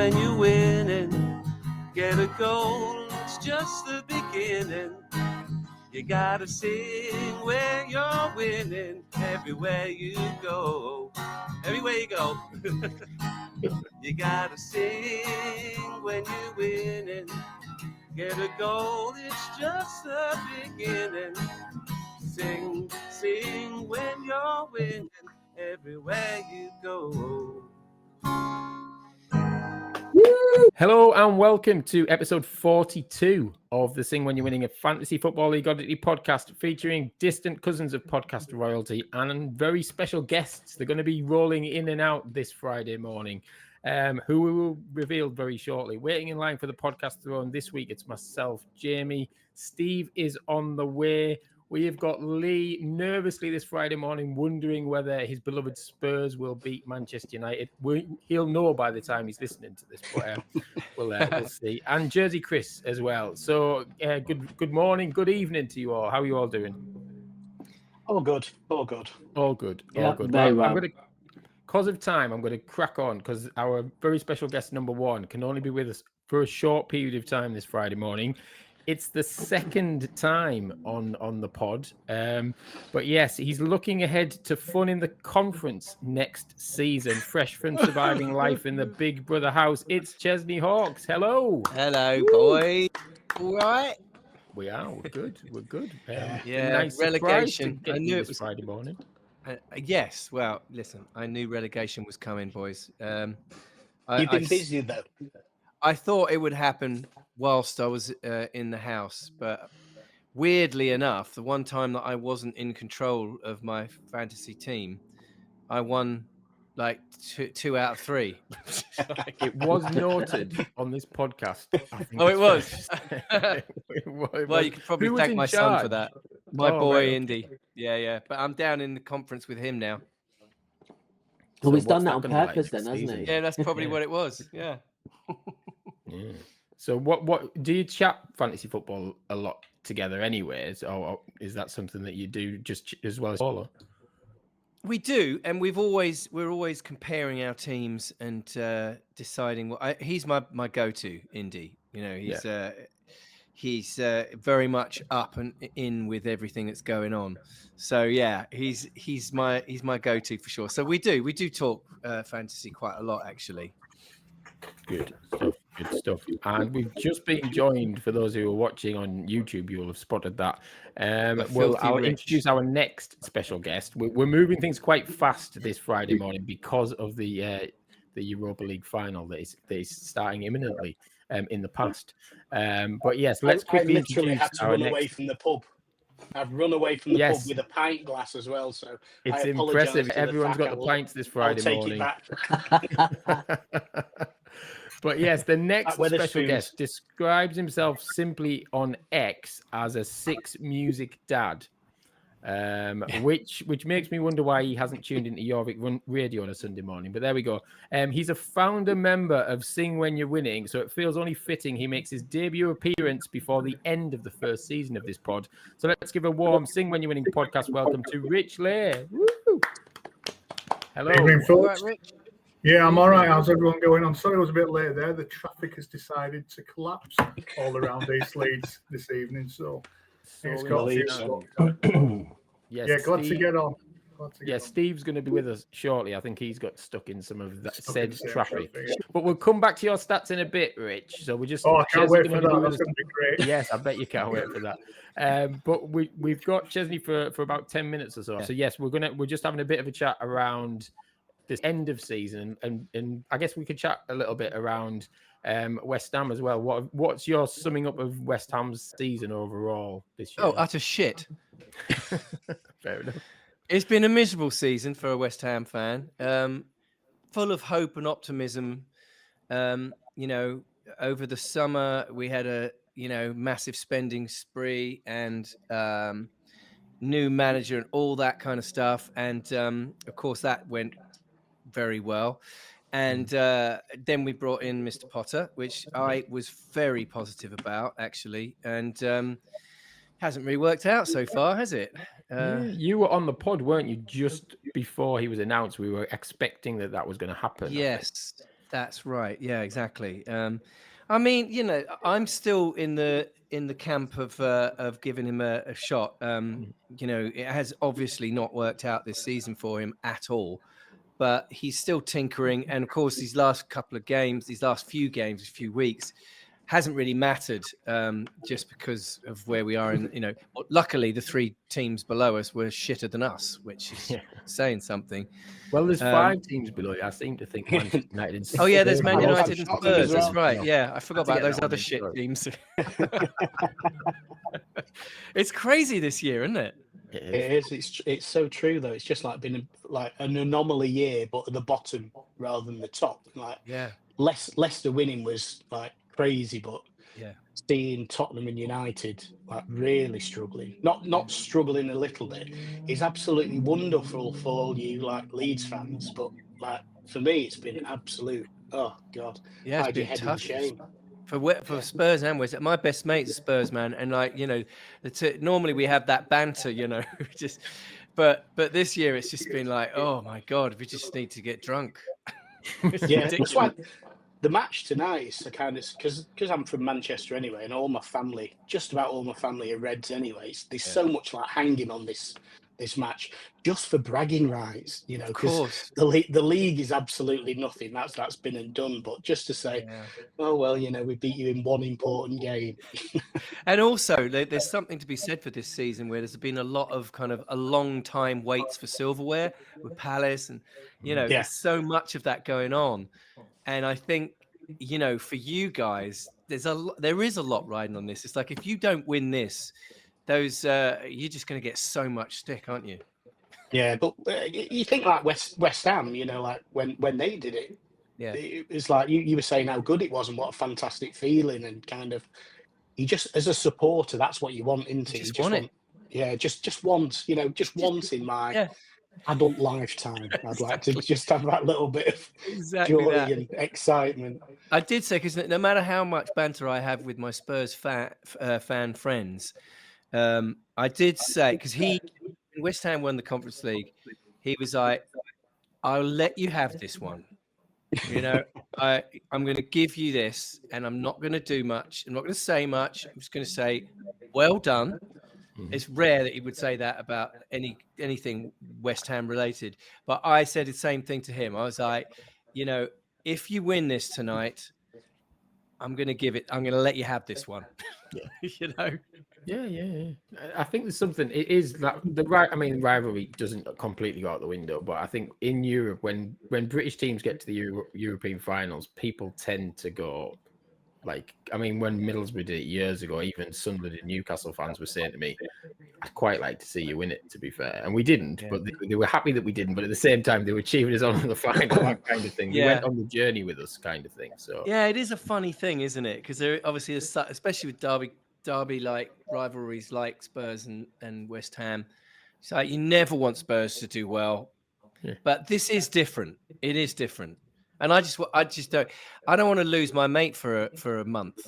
when you're winning. Get a goal, it's just the beginning. You gotta sing when you're winning. Everywhere you go. Everywhere you go. You gotta sing when you're winning. Get a goal, it's just the beginning. Sing, sing when you're winning. Everywhere you go. Hello and welcome to episode 42 of the Sing When You're Winning a Fantasy Football League Oddity podcast, featuring distant cousins of podcast royalty and very special guests. They're going to be rolling in and out this Friday morning, who we will reveal very shortly. Waiting in line for the podcast throne this week, it's myself, Jamie. Steve is on the way. We have got Lee nervously this Friday morning, wondering whether his beloved Spurs will beat Manchester United. He'll know by the time he's listening to this, but we'll see. And Jersey Chris as well. So good morning, good evening to you all. How are you all doing? All good. Yeah, very well. Because of time, I'm going to crack on because our very special guest number one can only be with us for a short period of time this Friday morning. It's the second time on the pod. But yes, he's looking ahead to fun in the conference next season. Fresh from surviving life in the Big Brother house, it's Chesney Hawkes. Hello. Hello, boy. All right? We're good. Yeah, nice relegation. I knew it was Friday morning. Yes. Well, listen, I knew relegation was coming, boys. You've been busy, though. I thought it would happen whilst I was in the house, but weirdly enough, the one time that I wasn't in control of my fantasy team, I won like two out of three. It was noted on this podcast. Oh, it was. Well, you could probably thank my son for that. My boy, right. Indy. Yeah. But I'm down in the conference with him now. Well, he's done that on purpose then, hasn't he? Yeah, that's probably what it was. Yeah. Yeah. So what do you chat fantasy football a lot together anyways, or is that something that you do just as well as Paula? We do, and we're always comparing our teams and deciding he's my go-to, Indy. You know, he's very much up and in with everything that's going on. So yeah, he's my go-to for sure. So we do talk fantasy quite a lot, actually. Good stuff. And we've just been joined, for those who are watching on YouTube, you'll have spotted that. I'll introduce our next special guest. We're moving things quite fast this Friday morning because of the Europa League final that is starting imminently in the past. But yes, let's quickly introduce our next... away from the pub. I've run away from the pub with a pint glass as well, so it's impressive. Everyone's got the pints this Friday morning. I'll take it back. But yes, the next special guest describes himself simply on X as a six music dad, which makes me wonder why he hasn't tuned into Jorvik Radio on a Sunday morning. But there we go. He's a founder member of Sing When You're Winning, so it feels only fitting he makes his debut appearance before the end of the first season of this pod. So let's give a warm Sing When You're Winning podcast welcome to Rich Lair. Woo! Hello. Evening, folks. Right, Rich? Yeah, I'm all right. How's everyone going? I'm sorry I was a bit late there. The traffic has decided to collapse all around East Leeds this evening, so it's got glad to get on. Steve's going to be with us shortly. I think he's got stuck in some of that said traffic. But we'll come back to your stats in a bit, Rich. So we're just... Oh, I can't wait for that. That's going to be great. Yes, I bet you can't wait for that. But we've got Chesney for about 10 minutes or so. So yes, we're just having a bit of a chat around this end of season, and I guess we could chat a little bit around West Ham as well. What's your summing up of West Ham's season overall this year? Oh, utter shit. Fair enough. It's been a miserable season for a West Ham fan, full of hope and optimism. Over the summer we had a massive spending spree and new manager and all that kind of stuff, and of course that went very well. And then we brought in Mr. Potter, which I was very positive about, actually. And hasn't really worked out so far, has it? You were on the pod, weren't you? Just before he was announced, we were expecting that was going to happen. Yes. That's right. Yeah, exactly. I mean, you know, I'm still in the camp of giving him a shot. You know, it has obviously not worked out this season for him at all, but he's still tinkering. And of course, these last few weeks, hasn't really mattered, just because of where we are. And, you know, luckily the 3 teams below us were shitter than us, which is saying something. Well, there's 5 teams below you. I seem to think Manchester United. Oh yeah, there's Man Spurs. United and Spurs. That's right. Yeah, I forgot about those other mixed shit up. teams. It's crazy this year, isn't it? It is. It's so true though. It's just like been like an anomaly year, but at the bottom rather than the top. Like Yeah. Leicester winning was like crazy, but Yeah. seeing Tottenham and United like really struggling, not struggling a little bit, is absolutely wonderful for all you like Leeds fans. But like for me, it's been absolute. Oh God, Yeah, it's hide your been head in tough shame. for Spurs and West. My best mate's a Spurs man, and like, you know, normally we have that banter, you know, just, but this year it's just been like, oh my God, we just need to get drunk. Yeah, that's why the match tonight is a kind of because I'm from Manchester anyway, and just about all my family are Reds anyway. There's so much like hanging on this match just for bragging rights, you know. Of course. The league is absolutely nothing. That's been and done. But just to say, oh well, you know, we beat you in one important game. And also, there's something to be said for this season where there's been a lot of kind of a long time waits for silverware with Palace, and you know, there's so much of that going on. And I think, you know, for you guys, there is a lot riding on this. It's like, if you don't win this, you're just going to get so much stick, aren't you? Yeah, but you think like West Ham, you know, like when they did it, it was like you were saying how good it was and what a fantastic feeling, and kind of you just, as a supporter, that's what you want, isn't it? You just want it. Yeah, just once, you know, just once in my adult lifetime, I'd like to just have that little bit of joy and excitement. I did say, because no matter how much banter I have with my Spurs fan friends, I did say, because when West Ham won the Conference League, he was like, I'll let you have this one. You know, I'm going to give you this, and I'm not going to do much. I'm not going to say much. I'm just going to say, well done. It's rare that he would say that about anything West Ham related. But I said the same thing to him. I was like, you know, if you win this tonight, I'm going to let you have this one. You know? Yeah. I think there's something. It is that rivalry doesn't completely go out the window, but I think in Europe, when British teams get to the European finals, people tend to go. Like, I mean, when Middlesbrough did it years ago, even Sunderland and Newcastle fans were saying to me, I'd quite like to see you win it, to be fair. And we didn't, but they were happy that we didn't. But at the same time, they were cheering us on in the final, that kind of thing. They went on the journey with us, kind of thing. So yeah, it is a funny thing, isn't it? Because there obviously is, especially with Derby like rivalries like Spurs and West Ham. So you never want Spurs to do well. Yeah. But this is different. It is different. And I don't want to lose my mate for a month.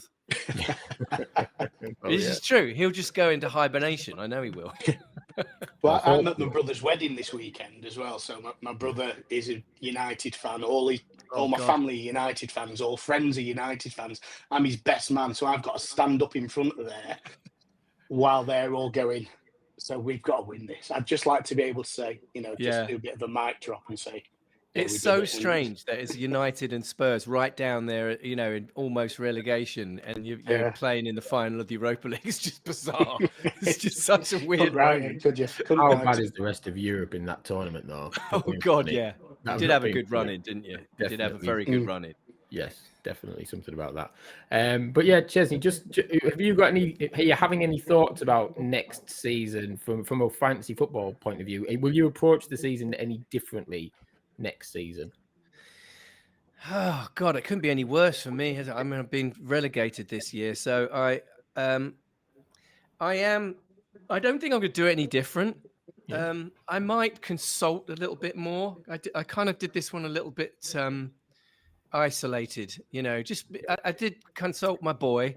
This is true. He'll just go into hibernation. I know he will. Well, I'm at my brother's wedding this weekend as well. So my brother is a United fan. All my family are United fans. All friends are United fans. I'm his best man. So I've got to stand up in front of there while they're all going, so we've got to win this. I'd just like to be able to say, you know, just do a bit of a mic drop and say, it's so strange that it's United and Spurs right down there, you know, in almost relegation, and you're playing in the final of the Europa League. It's just bizarre. It's just such a weird moment. How bad is the rest of Europe in that tournament, though? Oh God, yeah. You did have a good run in, didn't you? You did have a very good run in. Yes, definitely something about that. But yeah, Chesney, have you having any thoughts about next season from a fantasy football point of view? Will you approach the season any differently next season? Oh God, it couldn't be any worse for me. I mean, I've been relegated this year, so I don't think I'm going to do it any different. Yeah. I might consult a little bit more. I kind of did this one a little bit isolated, you know. I did consult my boy,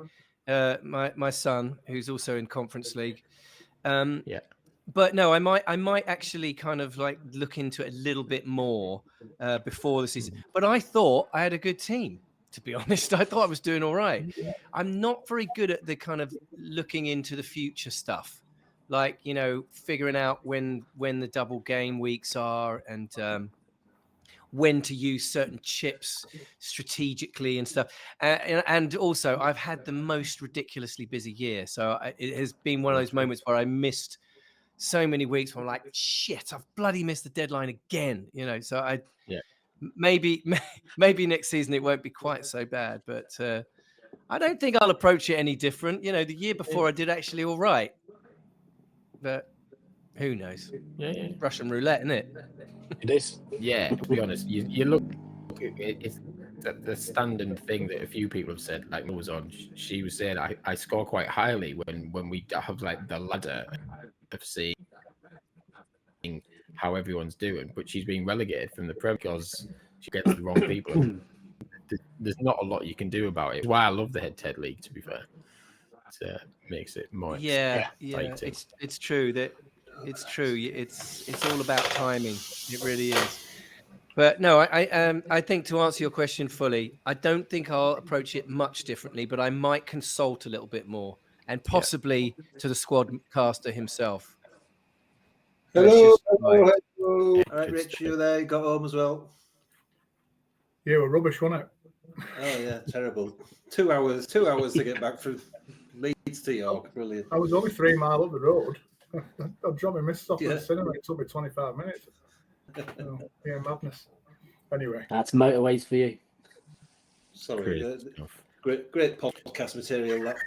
my son, who's also in Conference League. But no, I might actually kind of like look into it a little bit more before the season. But I thought I had a good team, to be honest. I thought I was doing all right. I'm not very good at the kind of looking into the future stuff, like, you know, figuring out when the double game weeks are and when to use certain chips strategically and stuff. And also, I've had the most ridiculously busy year, so it has been one of those moments where I missed so many weeks where I'm like, shit, I've bloody missed the deadline again, you know. So maybe next season it won't be quite so bad, but I don't think I'll approach it any different. You know, the year before I did actually all right, but who knows? Yeah. Russian roulette, isn't it? It is. Yeah, to be honest, you look, it's the standard thing that a few people have said. Like Mo was on, she was saying I score quite highly when we have like the ladder of seeing how everyone's doing, but she's being relegated from the Prem because she gets the wrong people. There's not a lot you can do about it. That's why I love the head-to-head league, to be fair. It makes it more exciting. It's true that it's true. It's all about timing. It really is. But no, I think to answer your question fully, I don't think I'll approach it much differently, but I might consult a little bit more and possibly to the squad caster himself. Hello. All right, Rich, you there? You got home as well? Yeah, we're rubbish, wasn't it? Oh yeah, terrible. 2 hours to get back from Leeds to York. Brilliant. I was only 3 miles up the road. I dropped my missed off at the cinema. It took me 25 minutes. Yeah, madness. Anyway, that's motorways for you. Sorry, great podcast material. That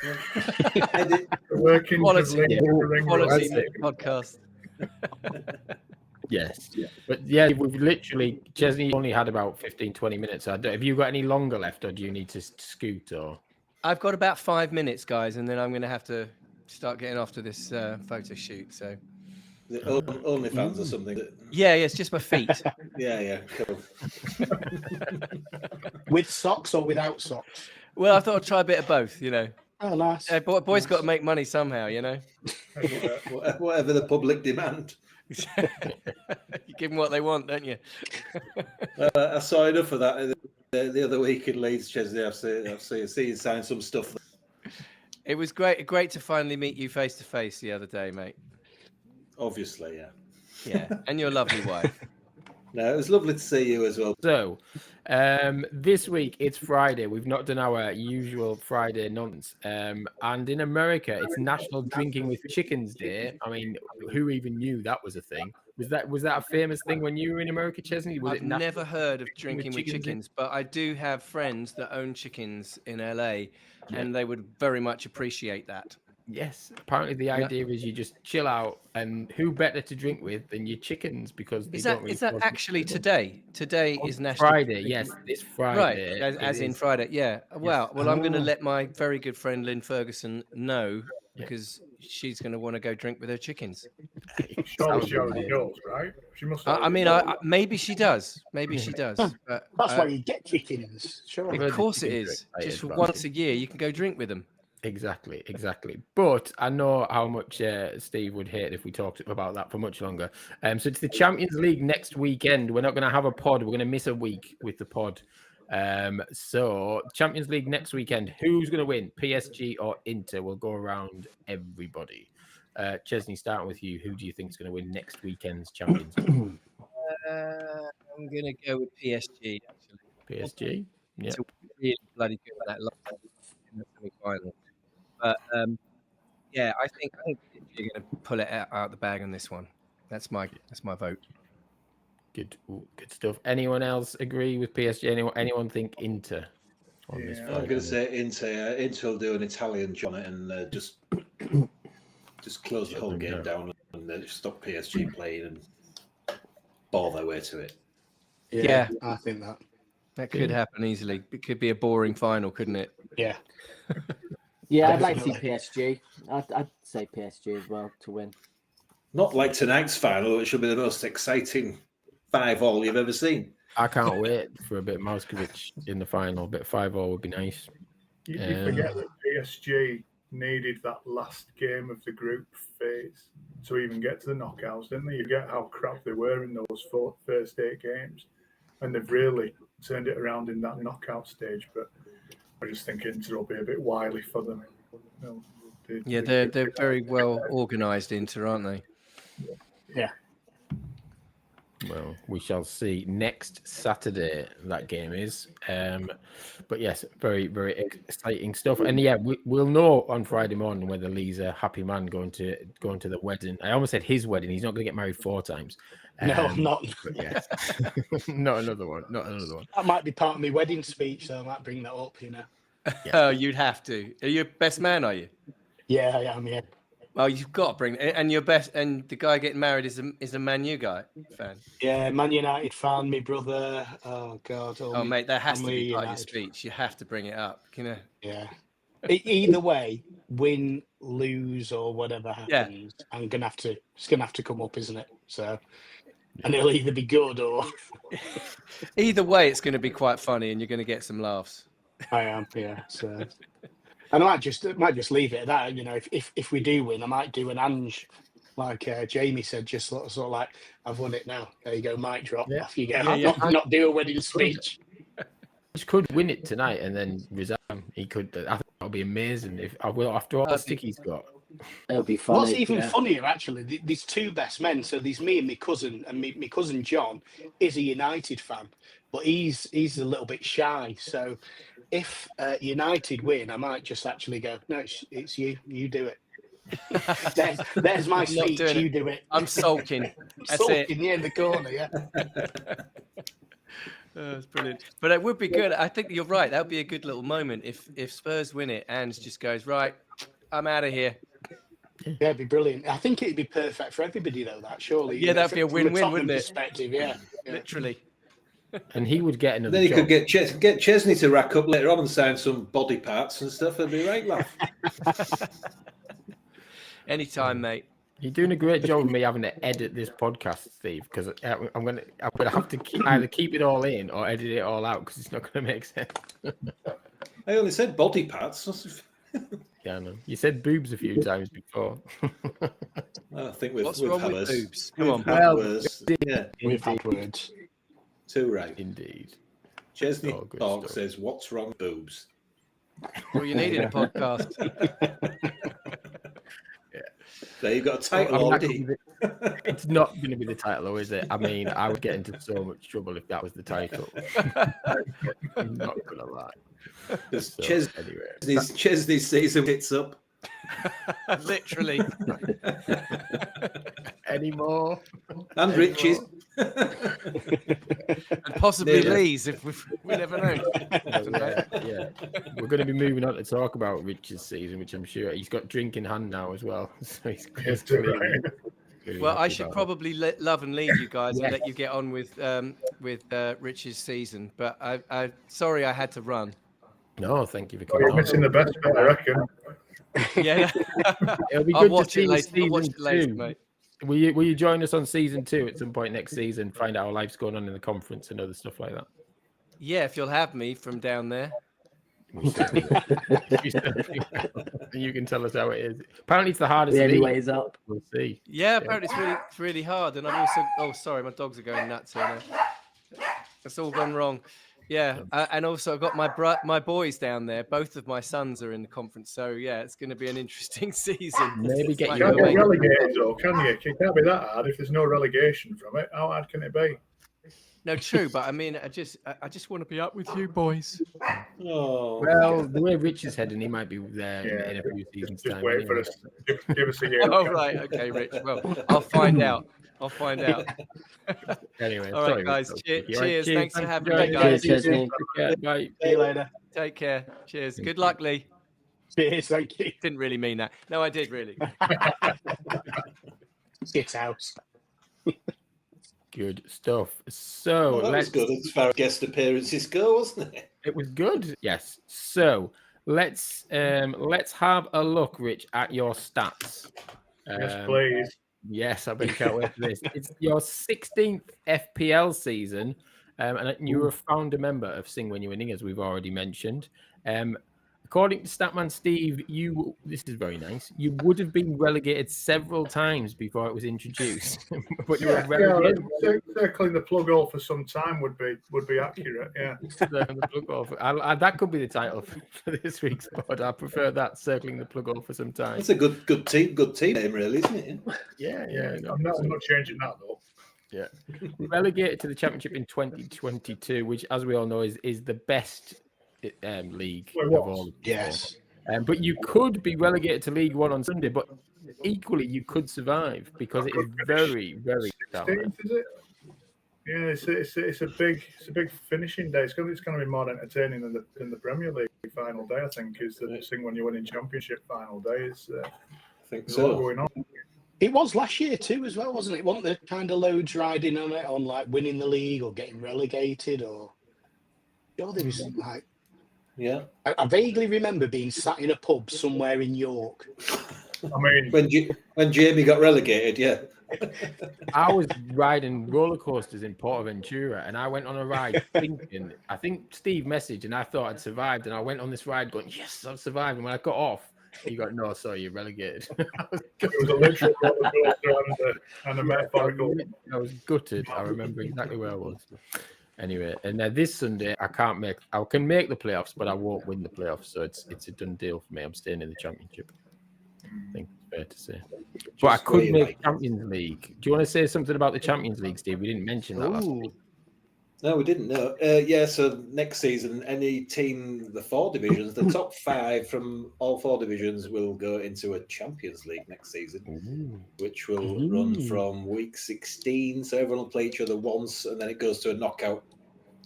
working quality podcast. Yes, but yeah, we've literally, Chesney only had about 15-20 minutes. Have you got any longer left, or do you need to scoot? Or I've got about 5 minutes, guys, and then I'm going to have to start getting off to this photo shoot. So OnlyFans or something. Yeah, it's just my feet. yeah, cool. With socks or without socks? Well, I thought I'd try a bit of both, you know. Oh, nice. Boys got to make money somehow, you know. Whatever the public demand. You give them what they want, don't you? I saw enough of that the other week in Leeds, Chesney. I've seen you sign some stuff. It was great to finally meet you face to face the other day, mate. Obviously, yeah. Yeah, and your lovely wife. No, it was lovely to see you as well. So, this week it's Friday. We've not done our usual Friday nonsense. And in America, it's National Drinking with Chickens Day. I mean, who even knew that was a thing? Was that a famous thing when you were in America, Chesney? I've never heard of drinking with chickens, but I do have friends that own chickens in LA, and they would very much appreciate that. Yes, apparently the idea is you just chill out, and who better to drink with than your chickens, because is that actually today? Today is National Friday. Yes, this Friday. Right, as in Friday. Yeah. Wow. Well, I'm going to let my very good friend Lynn Ferguson know, because she's going to want to go drink with her chickens. Surely she already knows, right? She must. I mean, maybe she does. Maybe she does. But, that's why you get chickens. Sure. Of course it is. Just once a year, you can go drink with them. Exactly. But I know how much Steve would hate if we talked about that for much longer. So it's the Champions League next weekend. We're not going to have a pod. We're going to miss a week with the pod. So Champions League next weekend. Who's going to win? PSG or Inter? We'll go around everybody. Chesney, starting with you. Who do you think is going to win next weekend's Champions League? I'm going to go with PSG, actually. PSG? Yeah. It's really bloody good at that line in the semi-final. But yeah, I think you're going to pull it out the bag on this one. That's my vote. Good stuff. Anyone else agree with PSG? Anyone think Inter? On this I'm going to say Inter. Inter will do an Italian job on it and just close the whole game down and stop PSG playing and ball their way to it. Yeah, I think that could happen easily. It could be a boring final, couldn't it? Yeah. Yeah, I'd like to see PSG. I'd say PSG as well to win. Not like tonight's final, which will be the most exciting 5-5 you've ever seen. I can't wait for a bit of Mouskovic in the final, but 5-5 would be nice. You forget that PSG needed that last game of the group phase to even get to the knockouts, didn't they? You get how crap they were in those first 8 games, and they've really turned it around in that knockout stage. But I just think Inter will be a bit wily for them. They're very well organised, Inter, aren't they? Yeah. Well, we shall see next Saturday. That game is, but yes, very, very exciting stuff. And yeah, we'll know on Friday morning whether Lee's a happy man going to the wedding. I almost said his wedding. He's not going to get married 4 times. No, I'm not. Yes, not another one. Not another one. That might be part of my wedding speech, so I might bring that up. Yeah. Oh, you'd have to. Are you best man? Are you? Yeah, I am. Yeah. Well, you've got to bring it. And your best, and the guy getting married is a Man U guy fan. Yeah, Man United fan. My brother. Oh God. Oh mate, that has to be part of your speech. You have to bring it up. Yeah. Either way, win, lose, or whatever happens, I'm gonna have to. It's gonna have to come up, isn't it? So, and it'll either be good or. Either way, it's going to be quite funny, and you're going to get some laughs. I am. Yeah. So. And I might just leave it at that. If we do win, I might do an Ange, like Jamie said, just sort of like, I've won it now. There you go, mic drop. Yeah. Off you go. Not do a wedding speech. He could win it tonight and then resign. He could. I think that'll be amazing. After all the stick he's got. It'll be funny. What's even funnier, actually, these 2 best men. So there's me and my cousin, and my cousin John is a United fan, but he's a little bit shy. So if United win, I might just actually go, no, it's you. You do it. There's my speech. You do it. I'm sulking. That's sulking, in the corner, yeah. That's brilliant. But it would be good. I think you're right. That would be a good little moment if Spurs win it and just goes, right, I'm out of here. Yeah, it'd be brilliant. I think it'd be perfect for everybody, though, that surely. Yeah, that'd be a win-win, wouldn't it? Perspective, yeah. Literally. And he would get another Then you job. could get Chesney to rack up later on and sign some body parts and stuff. It'd be right, laugh. Anytime, mate. You're doing a great job of me having to edit this podcast, Steve, because I'm gonna have to either keep it all in or edit it all out because it's not going to make sense. I only said body parts. Yeah, I know. You said boobs a few times before. I think What's wrong with boobs? Come on. We've had words. 2 right. Indeed. Chesney good Hawkes stuff. says, "What's wrong with boobs?" Well, you need in a podcast. There you got a title already. It's not going to be the title, though, is it? I mean, I would get into so much trouble if that was the title. I'm not going to lie. Because Anyway, Chesney's season hits up. Literally. any more? And Richie's. And possibly Lee's, if we never know. Yeah. We're going to be moving on to talk about Rich's season, which I'm sure he's got drink in hand now as well. So he's clearly Well, I should probably love and leave you guys and let you get on with Rich's season. But I sorry I had to run. No, thank you for You're coming missing the best bit, I reckon. Yeah, It'll be I'll good watch to see it later. I'll watch season it later, 2. mate. Will you join us on season 2 at some point next season? Find out how life's going on in the conference and other stuff like that. Yeah, if you'll have me from down there. You can tell us how it is. Apparently, it's the hardest. The only league. way is up. We'll see. Yeah, apparently it's really hard. And I'm also sorry, my dogs are going nuts here now. It's all gone wrong. Yeah, and also I've got my boys down there. Both of my sons are in the conference, so yeah, it's going to be an interesting season. Maybe get You you can't away. get relegated, though, can you? It can't be that hard if there's no relegation from it. How hard can it be? No, true, but I mean, I just want to be up with you boys. Oh, Well, the way Rich is heading, he might be there in a few seasons' Just time. wait for anyway. us. Give us a year. Oh right, okay, Rich. Well, I'll find out. Anyway, All sorry, right, guys. Rich. Cheers. Thanks for having joining me, us. guys. Cheers, Chesney. Take care. Bye. See you later. Take care. Cheers. Good luck, Lee. Cheers, thank you. Didn't really mean that. No, I did really. Get out. Good stuff. So that was good as far as guest appearances go, wasn't it? It was good. Yes. So let's have a look, Rich, at your stats. Yes, please. Yes, I've been can't wait for this. It's your 16th FPL season, and you're a founder member of Sing When You're Winning, as we've already mentioned. According to Statman Steve, this is very nice. You would have been relegated several times before it was introduced, but you were relegated. Circling the plug hole for some time would be accurate. Yeah, The plug hole that could be the title for this week's pod. I prefer that, circling the plug hole for some time. It's a good team name, really, isn't it? Yeah. No, I'm not changing that though. Yeah, relegated to the Championship in 2022, which, as we all know, is the best league of all. Yes. But you could be relegated to League One on Sunday, but equally you could survive because it is very, very tough. 16th, is it? Yeah, it's a big finishing day. It's going to be more entertaining than the Premier League final day. I think is the thing when you're winning Championship final day. I think so. A lot going on. It was last year too, as well, wasn't it? Wasn't there kind of loads riding on it, on like winning the league or getting relegated, or there was like. Yeah, I vaguely remember being sat in a pub somewhere in York. I mean, when Jamie got relegated, yeah. I was riding roller coasters in Portaventura, and I went on a ride thinking, I think Steve messaged, and I thought I'd survived, and I went on this ride going, yes, I've survived. And when I got off, he got, no, sorry, you're relegated. it was a literal roller coaster and a metaphorical. I was gutted. I remember exactly where I was. Anyway, and this Sunday I can make the playoffs, but I won't win the playoffs, so it's a done deal for me. I'm staying in the Championship. I think it's fair to say. But I could make Champions League. Do you want to say something about the Champions League, Steve? We didn't mention that last week. No, we didn't. No. So next season, any team, the 4 divisions, the top 5 from all 4 divisions will go into a Champions League next season, which will run from week 16. So everyone will play each other once, and then it goes to a knockout.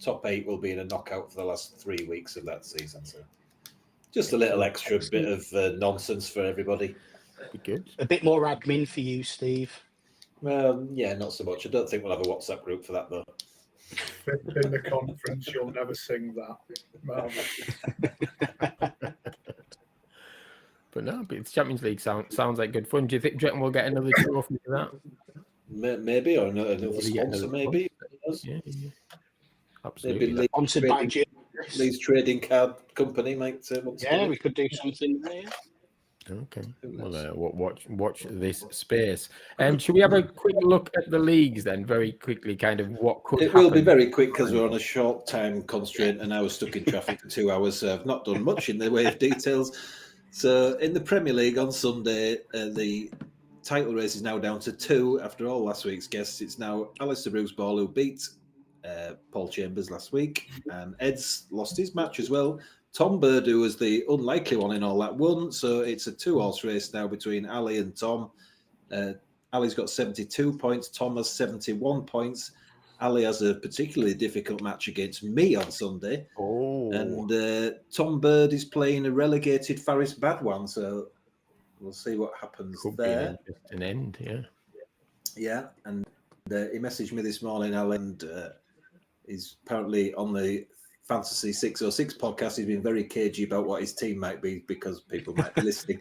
Top 8 will be in a knockout for the last 3 weeks of that season. So just a little extra bit of nonsense for everybody. Be good. A bit more admin for you, Steve. Yeah, not so much. I don't think we'll have a WhatsApp group for that, though. Fifth in the conference, you'll never sing that. But no, but the Champions League sounds like good fun. Do you reckon we'll get another trophy for that? Maybe, or another sponsor, maybe. Yeah. Absolutely. Maybe Sponsored by Leeds Trading Card Company might we could do something there. Okay. Well, watch this space. Should we have a quick look at the leagues then, very quickly, kind of what could happen? It will be very quick because we're on a short time constraint and I was stuck in traffic for 2 hours, so I've not done much in the way of details. So in the Premier League on Sunday, the title race is now down to 2 after all last week's guests. It's now Alistair Bruce Ball, who beat Paul Chambers last week, and Ed's lost his match as well. Tom Bird, who was the unlikely one in all that, won. So it's a 2-horse race now between Ali and Tom. Ali's got 72 points. Tom has 71 points. Ali has a particularly difficult match against me on Sunday. Oh. And Tom Bird is playing a relegated Faris Badwan. So we'll see what happens there. Be an end, yeah. Yeah. And he messaged me this morning, Ali, and he's apparently on the Fantasy 606 podcast. He's been very cagey about what his team might be because people might be listening.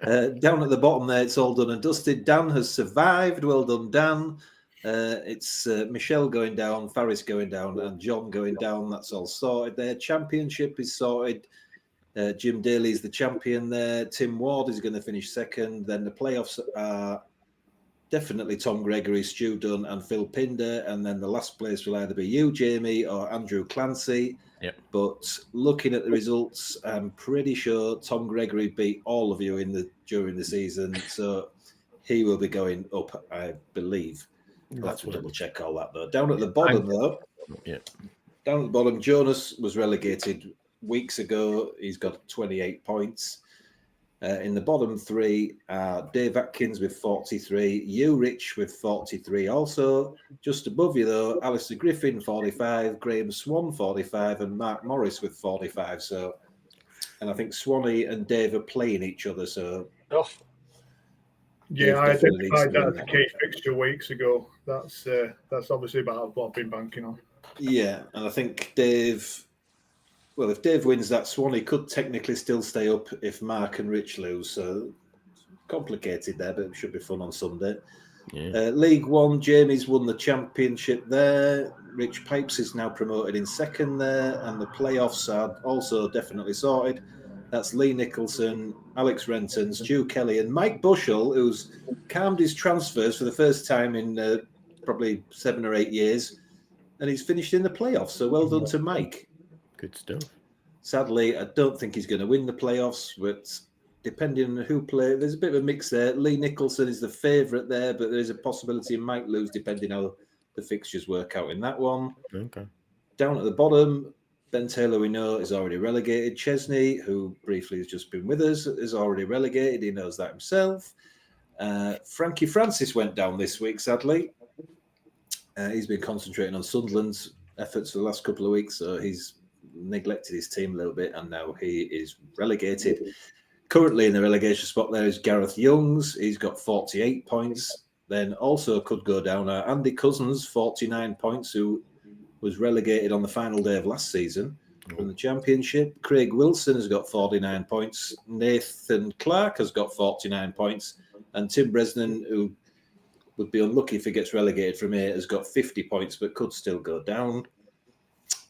Down at the bottom there, it's all done and dusted. Dan has survived. Well done, Dan. It's Michelle going down, Faris going down, and John going down. That's all sorted there. Championship is sorted. Jim Daly is the champion there. Tim Ward is going to finish second. Then the playoffs are definitely Tom Gregory, Stu Dunn, and Phil Pinder. And then the last place will either be you, Jamie, or Andrew Clancy. Yep. But looking at the results, I'm pretty sure Tom Gregory beat all of you during the season. So he will be going up, I believe. I'll have to double check all that, though. Down at the bottom, down at the bottom, Jonas was relegated weeks ago. He's got 28 points. In the bottom 3 are Dave Atkins with 43, you, Rich, with 43 also. Just above you, though, Alistair Griffin, 45, Graham Swan, 45, and Mark Morris with 45. So, and I think Swanee and Dave are playing each other. So, yeah, I identified that as a key fixture weeks ago. That's obviously about what I've been banking on. Yeah, and I think Dave. Well, if Dave wins that, Swanee could technically still stay up if Mark and Rich lose. So complicated there, but it should be fun on Sunday. League One, Jamie's won the championship there. Rich Pipes is now promoted in second there, and the playoffs are also definitely sorted. That's Lee Nicholson, Alex Renton, Stu Kelly, and Mike Bushell, who's calmed his transfers for the first time in probably 7 or 8 years, and he's finished in the playoffs. So well done to Mike. Good stuff. Sadly, I don't think he's going to win the playoffs, but depending on who plays, there's a bit of a mix there. Lee Nicholson is the favourite there, but there's a possibility he might lose depending how the fixtures work out in that one. Okay. Down at the bottom, Ben Taylor, we know, is already relegated. Chesney, who briefly has just been with us, is already relegated. He knows that himself. Frankie Francis went down this week, sadly. He's been concentrating on Sunderland's efforts for the last couple of weeks, so he's neglected his team a little bit, and now he is relegated. Currently in the relegation spot there is Gareth Youngs. He's got 48 points. Then also could go down Andy Cousins, 49 points, who was relegated on the final day of last season from the Championship. Craig Wilson has got 49 points. Nathan Clark has got 49 points. And Tim Bresnan, who would be unlucky if he gets relegated from here, has got 50 points, but could still go down.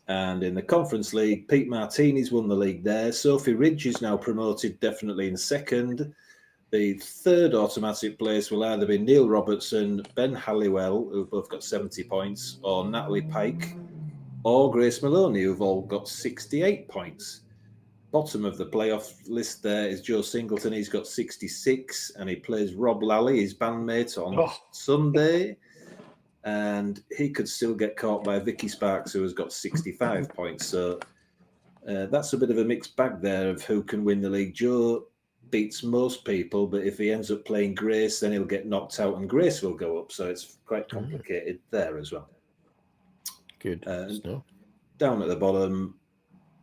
And in the Conference League, Pete Martini's won the league there. Sophie Ridge is now promoted definitely in second. The third automatic place will either be Neil Robertson, Ben Halliwell, who've both got 70 points, or Natalie Pike, or Grace Maloney, who've all got 68 points. Bottom of the playoff list there is Joe Singleton. He's got 66, and he plays Rob Lally, his bandmate, on Sunday. And he could still get caught by Vicky Sparks, who has got 65 points. So that's a bit of a mixed bag there of who can win the league. Joe beats most people, but if he ends up playing Grace, then he'll get knocked out and Grace will go up. So it's quite complicated there as well. Good stuff. Down at the bottom,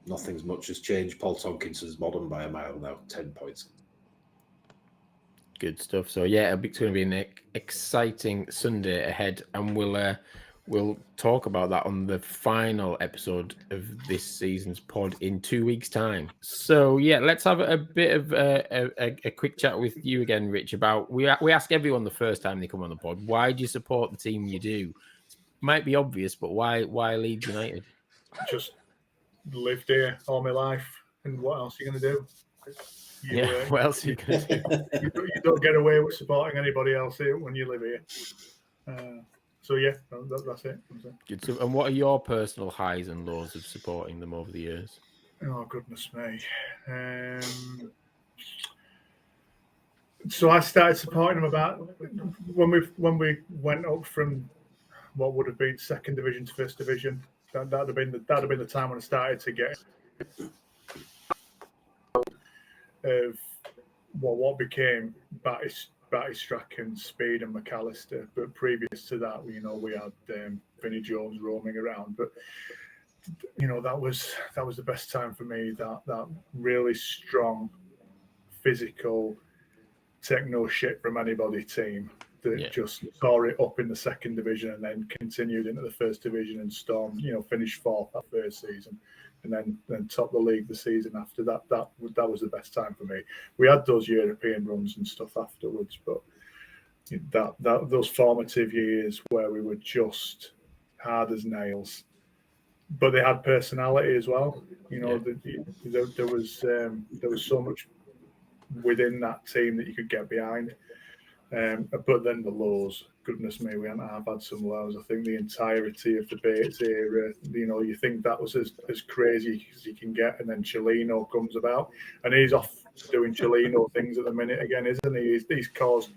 nothing's much has changed. Paul Tomkinson's bottom by a mile now, 10 points. Good stuff. So yeah, it's going to be an exciting Sunday ahead, and we'll talk about that on the final episode of this season's pod in 2 weeks' time. So yeah, let's have a bit of a quick chat with you again, Rich. About we ask everyone the first time they come on the pod, why do you support the team you do? Might be obvious, but why Leeds United? Just lived here all my life, and what else are you going to do? What else are you going to do? You don't get away with supporting anybody else here when you live here. So yeah, that's it. Good stuff. And what are your personal highs and lows of supporting them over the years? Oh goodness me! So I started supporting them about when we went up from what would have been second division to first division. That'd have been the time when I started to get of what became Batty and Speed and McAllister. But previous to that, we had Vinnie Jones roaming around. But that was the best time for me. That really strong, physical, take no shit from anybody team that just saw it up in the second division and then continued into the first division and stormed. Finished fourth that first season. And then top the league the season after that. That was the best time for me. We had those European runs and stuff afterwards, but those formative years where we were just hard as nails, but they had personality as well. There was so much within that team that you could get behind. But then the lows, goodness me, I've had some lows. I think the entirety of the Bates era, you think that was as crazy as you can get, and then Chelino comes about, and he's off doing Chelino things at the minute again, isn't he? He's caused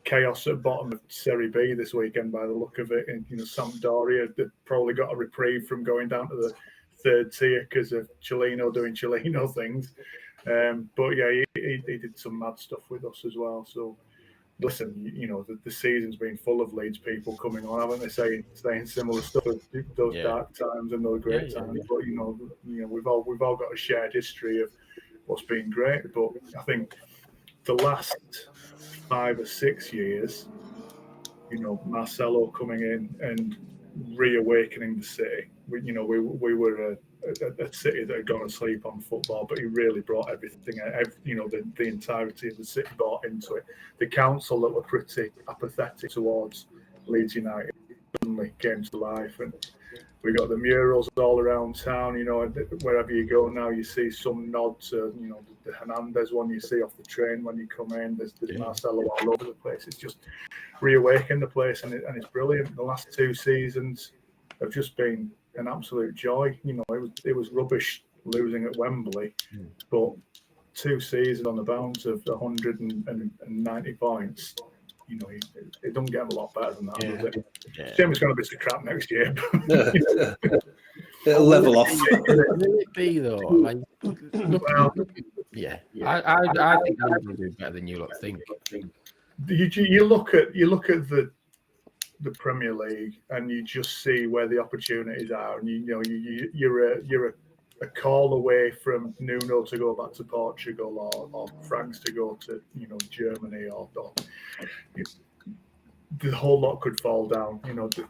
chaos at the bottom of Serie B this weekend by the look of it. And Sampdoria, they probably got a reprieve from going down to the third tier because of Chelino doing Chelino things. But yeah, he did some mad stuff with us as well. So. Listen, the season's been full of Leeds people coming on, haven't they? Saying similar stuff, those dark times and those great times. But we've all got a shared history of what's been great. But I think the last 5 or 6 years, Marcelo coming in and reawakening the city. We were a City that had gone to sleep on football, but he really brought everything, the entirety of the City bought into it. The council that were pretty apathetic towards Leeds United suddenly came to life, and we got the murals all around town. Wherever you go now, you see some nod to the Hernandez one you see off the train when you come in. There's Marcelo all over the place. It's just reawakened the place, and it's brilliant. The last 2 seasons have just been an absolute joy. It was rubbish losing at Wembley, but 2 seasons on the bounce of 190 points. It doesn't get a lot better than that, does it? Yeah. Shame it's going to be some crap next year. It'll level off. Will it be though? Like, yeah. I think they're going to do better than you lot think. You look at the Premier League and you just see where the opportunities are, and you're a call away from Nuno to go back to Portugal, or Franks to go to Germany, or the whole lot could fall down.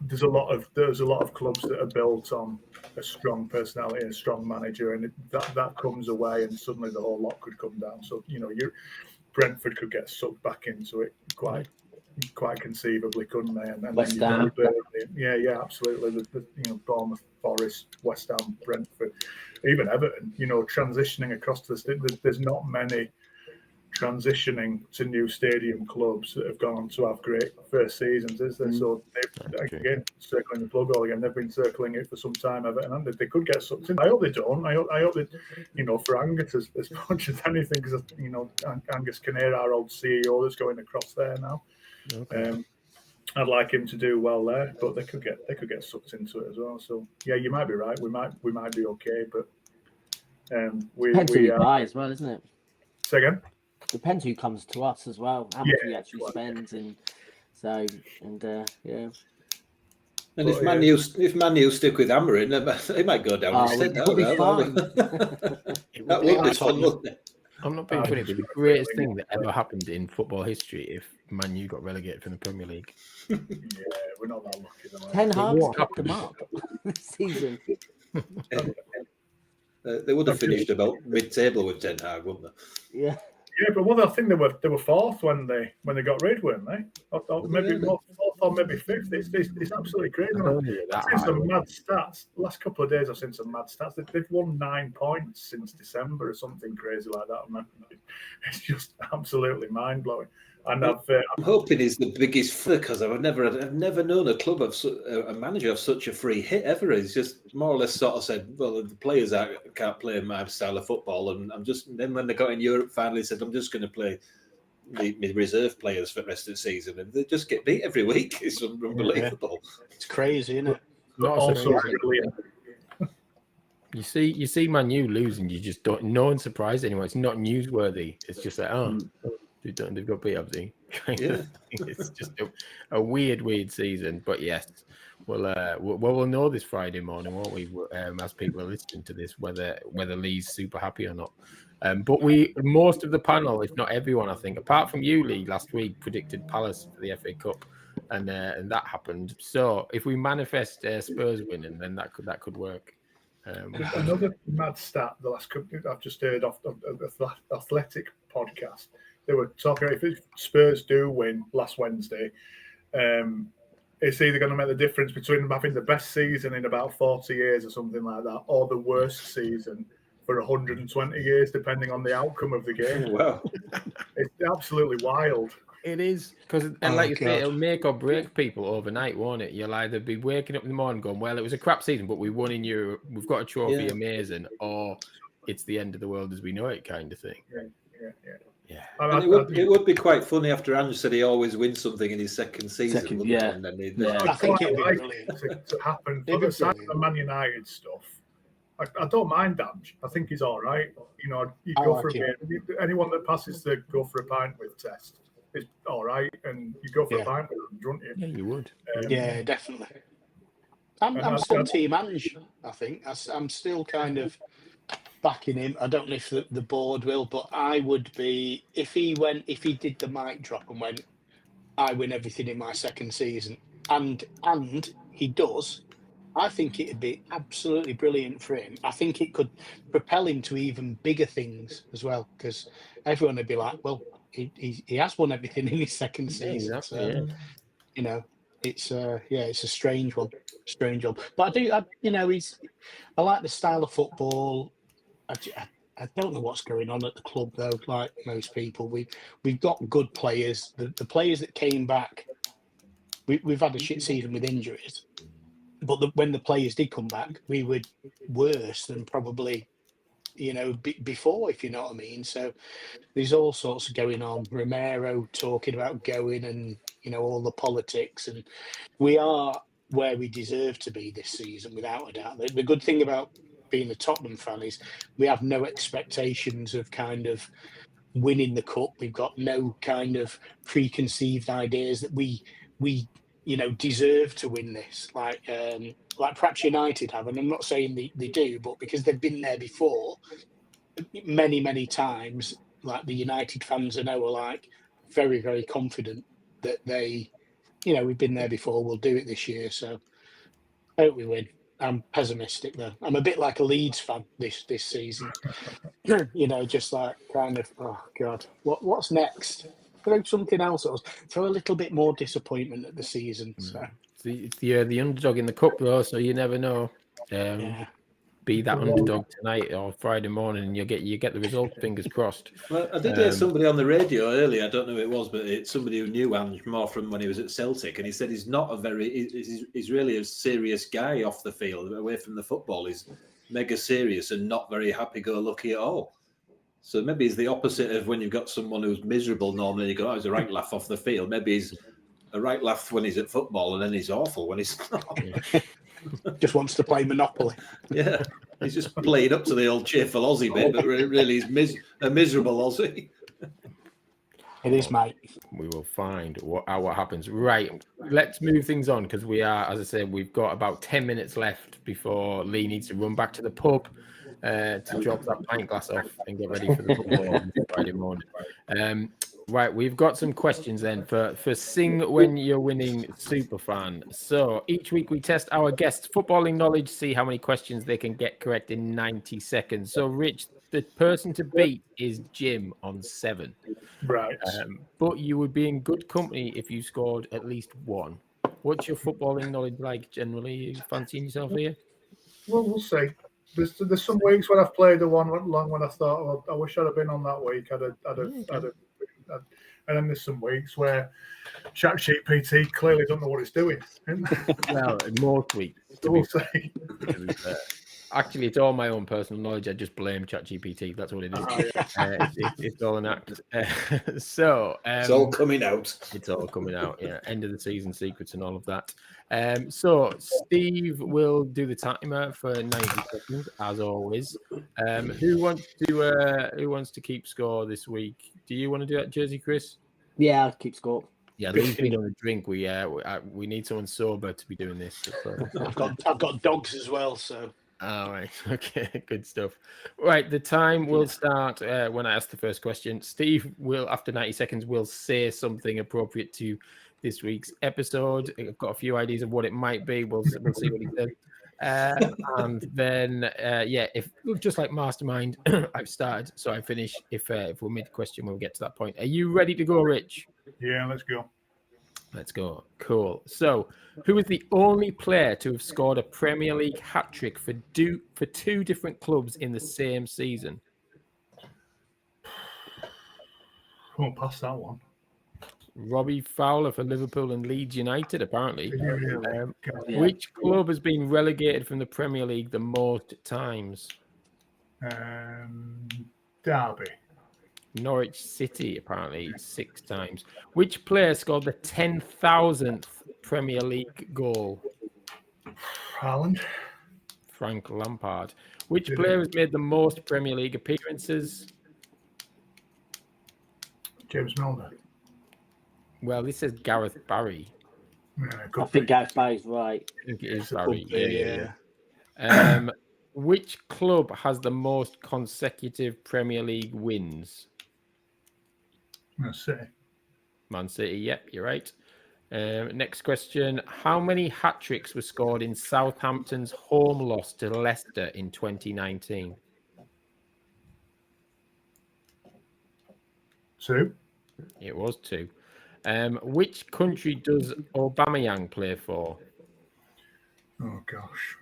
There's a lot of clubs that are built on a strong personality, a strong manager, and that comes away, and suddenly the whole lot could come down. So Brentford could get sucked back into it quite conceivably, couldn't they? And West Ham. Yeah, absolutely. Bournemouth, Forest, West Ham, Brentford, even Everton. Transitioning across to there's not many transitioning to new stadium clubs that have gone on to have great first seasons, is there? So again, circling the plug hole again. They've been circling it for some time, Everton, and they could get sucked in. I hope they don't. I hope that for Angus as much as anything, because Angus Kinnear, our old CEO, is going across there now. Okay. I'd like him to do well there, but they could get sucked into it as well. So yeah, you might be right. We might be okay, but depends who you buy as well, isn't it? Say again. Depends who comes to us as well, how much we actually spend, and so yeah. And if Man U stick with Amorim, they might go down instead. That would be fine. That would be fun, wouldn't it? I'm not being funny, but the greatest thing that ever happened in football history if Man U got relegated from the Premier League. Yeah, we're not that lucky. Ten Hag's kept them up this season. They would have finished about mid-table with Ten Hag, wouldn't they? Yeah. Yeah, but I think they were fourth when they got rid, weren't they? Or maybe fourth or maybe fifth. It's absolutely crazy. I've seen some mad stats. The last couple of days I've seen some mad stats. They've won 9 points since December or something crazy like that. It's just absolutely mind blowing. And I'm hoping he's the biggest because I've never known a club of a manager of such a free hit ever. He's just more or less sort of said, well, the players can't play my style of football, and then when they got in Europe, finally said, I'm just going to play the reserve players for the rest of the season, and they just get beat every week. It's unbelievable. Yeah. It's crazy, isn't it? Also, you see Man U losing, you just don't. No one's surprised anymore. It's not newsworthy. It's just like, they've got beat up. It's just a weird season. But yes, we'll know this Friday morning, won't we? As people are listening to this, whether Lee's super happy or not. But most of the panel, if not everyone, I think, apart from you, Lee, last week predicted Palace for the FA Cup, and that happened. So if we manifest Spurs winning, then that could work. Another mad stat. The last couple I've just heard off the Athletic podcast. They were talking if Spurs do win last Wednesday, it's either going to make the difference between them having the best season in about 40 years or something like that, or the worst season for 120 years, depending on the outcome of the game. Wow. It's absolutely wild. It is, because, like you say, it'll make or break people overnight, won't it? You'll either be waking up in the morning going, well, it was a crap season, but we won in Europe, we've got a trophy, amazing, or it's the end of the world as we know it kind of thing. Yeah. And it would be quite funny after Andrew said he always wins something in his second season. I think it'd be brilliant to happen. For the Man United stuff, I don't mind Ange. I think he's all right. You go for a game. Anyone that passes the go for a pint with test is all right, and you go for a pint with them, don't you? Yeah, you would. Yeah, definitely. I'm still Team Ange. I think I'm still kind of backing him. I don't know if the board will, but I would be if he did the mic drop and went, I win everything in my second season, and he does. I think it'd be absolutely brilliant for him. I think it could propel him to even bigger things as well, because everyone would be like, well, he has won everything in his second season. Exactly, So, you know, it's it's a strange one. But I like the style of football. I don't know what's going on at the club though. Like most people, we've got good players. The players that came back, we've had a shit season with injuries. But when the players did come back, we were worse than probably, before, if you know what I mean. So there's all sorts of going on. Romero talking about going and, all the politics. And we are where we deserve to be this season, without a doubt. The good thing about being a Tottenham fan is we have no expectations of kind of winning the cup. We've got no kind of preconceived ideas that we deserve to win this, like perhaps United have. And I'm not saying they do, but because they've been there before many times, like the United fans I know are like very, very confident that they, we've been there before, we'll do it this year. So I hope we win. I'm pessimistic though. I'm a bit like a Leeds fan this season. Just like kind of, oh God, what's next? Throw something else at us. Throw a little bit more disappointment at the season. So it's the underdog in the cup though, so you never know. Be that underdog tonight or Friday morning, and you get the result. Fingers crossed. Well, I did hear somebody on the radio earlier. I don't know who it was, but it's somebody who knew Ange more from when he was at Celtic, and he said he's not he's really a serious guy off the field, away from the football. He's mega serious and not very happy-go-lucky at all. So maybe he's the opposite of when you've got someone who's miserable normally. You go, he's a right laugh off the field. Maybe he's a right laugh when he's at football, and then he's awful when he's not. Just wants to play Monopoly. Yeah, he's just playing up to the old cheerful Aussie bit, but really he's a miserable Aussie. It is, mate. We will find what happens. Right, let's move things on because we are, as I said, we've got about 10 minutes left before Lee needs to run back to the pub to drop that pint glass off and get ready for the football on Friday morning. Right, we've got some questions then for Sing When You're Winning Superfan. So each week we test our guests' footballing knowledge, see how many questions they can get correct in 90 seconds. So, Rich, the person to beat is Jim on 7. Right. But you would be in good company if you scored at least 1. What's your footballing knowledge like generally? Are you fancying yourself here? Well, we'll see. There's some weeks when I've played the one long when I thought, well, I wish I'd have been on that week. And then there's some weeks where ChatGPT clearly don't know what it's doing. Well, most weeks. We'll see. Actually, it's all my own personal knowledge. I just blame ChatGPT. That's what it is. It's all an act. So it's all coming out. It's all coming out. Yeah, end of the season secrets and all of that. So Steve will do the timer for 90 seconds as always. Who wants to keep score this week? Do you want to do that, Jersey Chris? Yeah, I'll keep score. Yeah, Lee's been on a drink. We need someone sober to be doing this. I've got dogs as well, so. All right. Okay. Good stuff. Right. The time will start when I ask the first question. Steve will, after 90 seconds, will say something appropriate to this week's episode. I've got a few ideas of what it might be. We'll see what he says. And then, if just like Mastermind, I've started, so I finish. If we're mid-question, we'll get to that point. Are you ready to go, Rich? Yeah, let's go. Let's go. Cool. So, who is the only player to have scored a Premier League hat-trick for 2 different clubs in the same season? Won't pass that one. Robbie Fowler for Liverpool and Leeds United, apparently. Really? Which club has been relegated from the Premier League the most times? Derby. Norwich City, apparently, 6 times. Which player scored the 10,000th Premier League goal? Haaland. Frank Lampard. Which player has made the most Premier League appearances? James Milner. Well, this says Gareth Barry. I think Gareth Barry's right. I think it is Barry. Yeah. Which club has the most consecutive Premier League wins? Man City. Man City, yep, you're right. Next question. How many hat-tricks were scored in Southampton's home loss to Leicester in 2019? 2. It was 2. Which country does Aubameyang play for? Oh, gosh.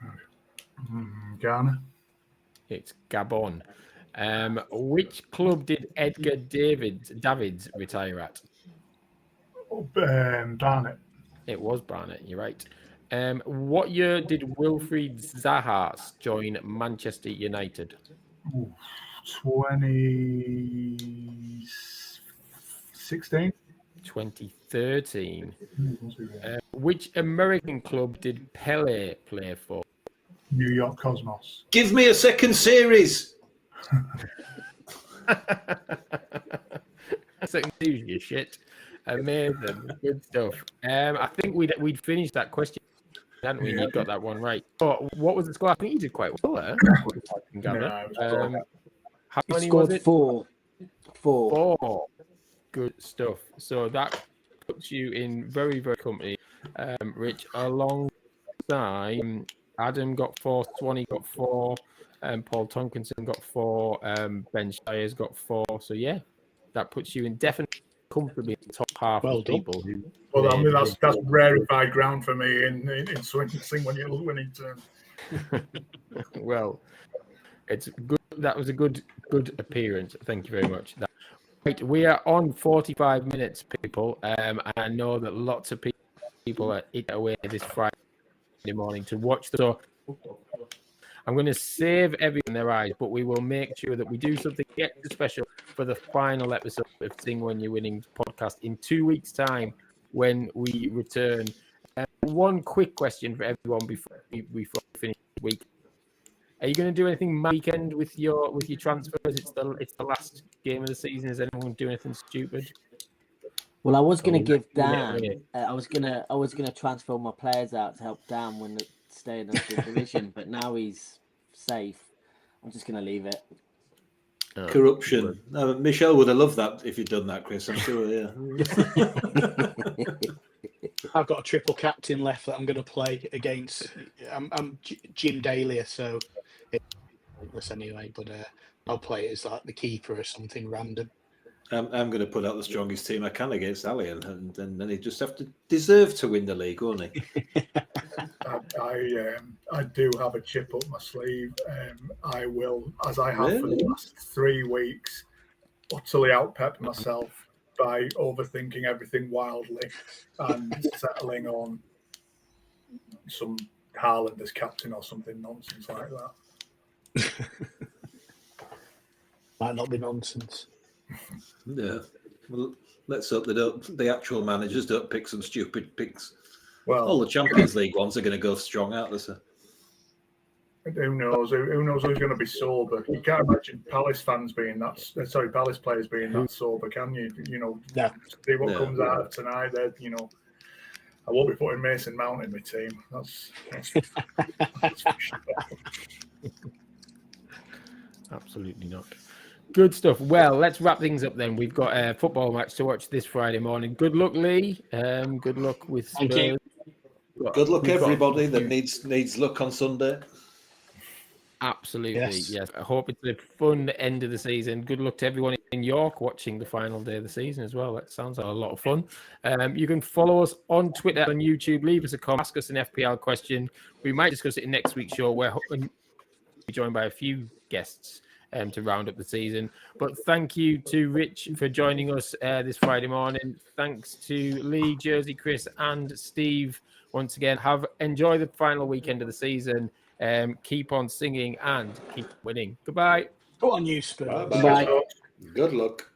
Ghana. It's Gabon. Which club did Edgar Davids retire at? Barnet. It was Barnet, you're right. What year did Wilfried Zaha join Manchester United? 2016. 2013. Which American club did Pele play for? New York Cosmos. Give me a second series. Second series, you shit. Amazing. Good stuff. I think we'd finished that question, hadn't we? Yeah. You got that one right. But what was the score? I think you did quite well there. How many was it? 4. 4. Good stuff. So that puts you in very, very company, Rich, alongside Adam got 4, Swanee got 4, Paul Tonkinson got 4, Ben Shire's got 4. So yeah, that puts you in definitely comfortably in the top half of people who. Well, I mean that's rarefied ground for me in swing when you're winning terms. Well, it's good. That was a good appearance. Thank you very much. Right, we are on 45 minutes, people. And I know that lots of people are away this Friday morning to watch. So I'm going to save everyone their eyes, but we will make sure that we do something extra special for the final episode of Sing When You're Winning podcast in 2 weeks' time when we return. One quick question for everyone before we finish the week. Are you going to do anything weekend with your transfers? It's the last game of the season. Is anyone doing anything stupid? Well, I was going to give Dan. I was gonna transfer my players out to help Dan when they stay in the division, but now he's safe. I'm just going to leave it. Corruption. No, Michelle would have loved that if you'd done that, Chris. I'm sure. Yeah. I've got a triple captain left that I'm going to play against. I'm Jim Dahlia, so it's anyway. But I'll play it as like the keeper or something random. I'm going to put out the strongest team I can against Ali, and then he just have to deserve to win the league, won't he? I do have a chip up my sleeve. I will, as I have for the last 3 weeks, utterly out-pep myself by overthinking everything wildly and settling on some Haaland as captain or something nonsense like that. Might not be nonsense. Yeah. Well, let's hope the actual managers don't pick some stupid picks. Well, all the Champions League ones are going to go strong, aren't they, sir? Who knows? Who knows who's going to be sober? You can't imagine Palace fans being that. Sorry, Palace players being that sober, can you? You know, see what comes out of tonight. You know, I won't be putting Mason Mount in my team. That's for sure. Absolutely not. Good stuff. Well, let's wrap things up then. We've got a football match to watch this Friday morning. Good luck, Lee. Good luck with Spurs. Thank you. Good luck, everybody that needs luck on Sunday. Absolutely, yes. I hope it's a fun end of the season. Good luck to everyone in York watching the final day of the season as well. That sounds like a lot of fun. You can follow us on Twitter and YouTube. Leave us a comment, ask us an FPL question. We might discuss it in next week's show. We're joined by a few guests to round up the season. But thank you to Rich for joining us this Friday morning. Thanks to Lee, Jersey, Chris, and Steve once again. Enjoy the final weekend of the season. Keep on singing and keep winning. Goodbye. Go on, you Spurs. Bye. Good luck.